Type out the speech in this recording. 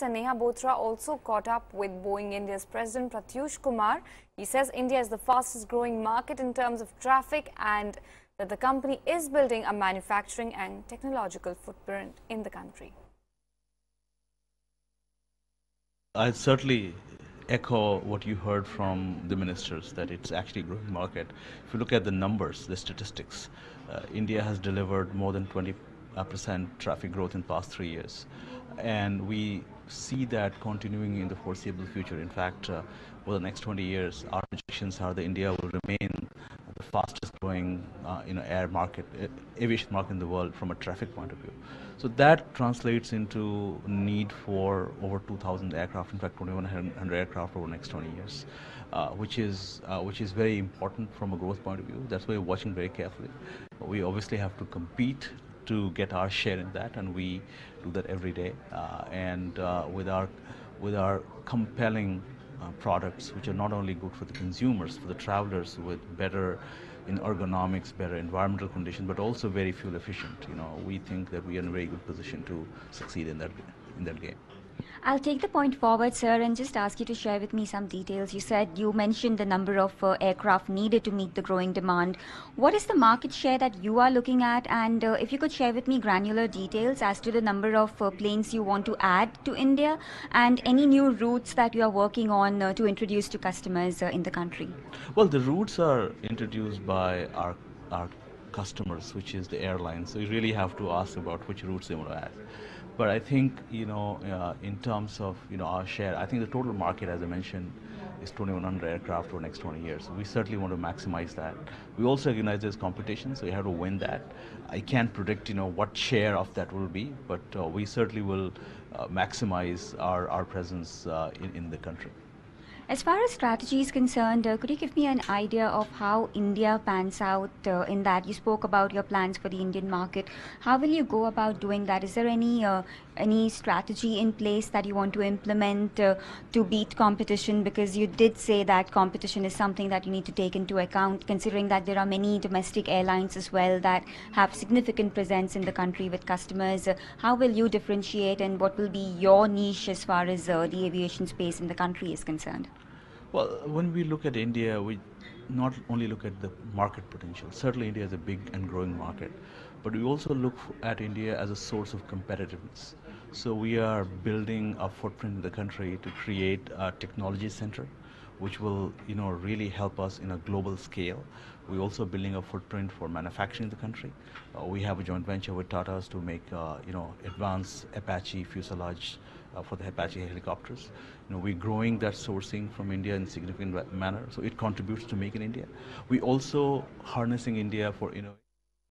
Neha Bothra also caught up with Boeing India's President Pratyush Kumar. He says India is the fastest growing market in terms of traffic and that the company is building a manufacturing and technological footprint in the country. I certainly echo what you heard from the ministers, that it's actually a growing market. If you look at the numbers, the statistics, India has delivered more than 20% traffic growth in the past 3 years. And we see that continuing in the foreseeable future. In fact, for the next 20 years, our projections are that India will remain the fastest growing aviation market in the world from a traffic point of view. So that translates into need for over 2,000 aircraft, in fact 2,100 aircraft over the next 20 years, which is very important from a growth point of view. That's why we're watching very carefully. We obviously have to compete to get our share in that, and we do that every day. With our compelling products, which are not only good for the consumers, for the travelers, with better ergonomics, better environmental conditions, but also very fuel efficient. We think that we are in a very good position to succeed in that game. I'll take the point forward, sir, and just ask you to share with me some details. You mentioned the number of aircraft needed to meet the growing demand. What is the market share that you are looking at? And if you could share with me granular details as to the number of planes you want to add to India and any new routes that you are working on to introduce to customers in the country. Well, the routes are introduced by our customers, which is the airlines. So you really have to ask about which routes they want to add. But I think, in terms of, our share, I think the total market, as I mentioned, is 2,100 aircraft over the next 20 years. So we certainly want to maximize that. We also recognize there's competition, so you have to win that. I can't predict, what share of that will be, but we certainly will maximize our presence in the country. As far as strategy is concerned, could you give me an idea of how India pans out in that? You spoke about your plans for the Indian market. How will you go about doing that? Is there any strategy in place that you want to implement to beat competition? Because you did say that competition is something that you need to take into account, considering that there are many domestic airlines as well that have significant presence in the country with customers. How will you differentiate, and what will be your niche as far as the aviation space in the country is concerned? Well, when we look at India, we not only look at the market potential. Certainly India is a big and growing market, but we also look at India as a source of competitiveness. So we are building a footprint in the country to create a technology center, which will, really help us in a global scale. We're also building a footprint for manufacturing in the country. We have a joint venture with Tata's to make, advanced Apache fuselage for the Apache helicopters. We're growing that sourcing from India in a significant manner, so it contributes to Make in India. We're also harnessing India for innovation.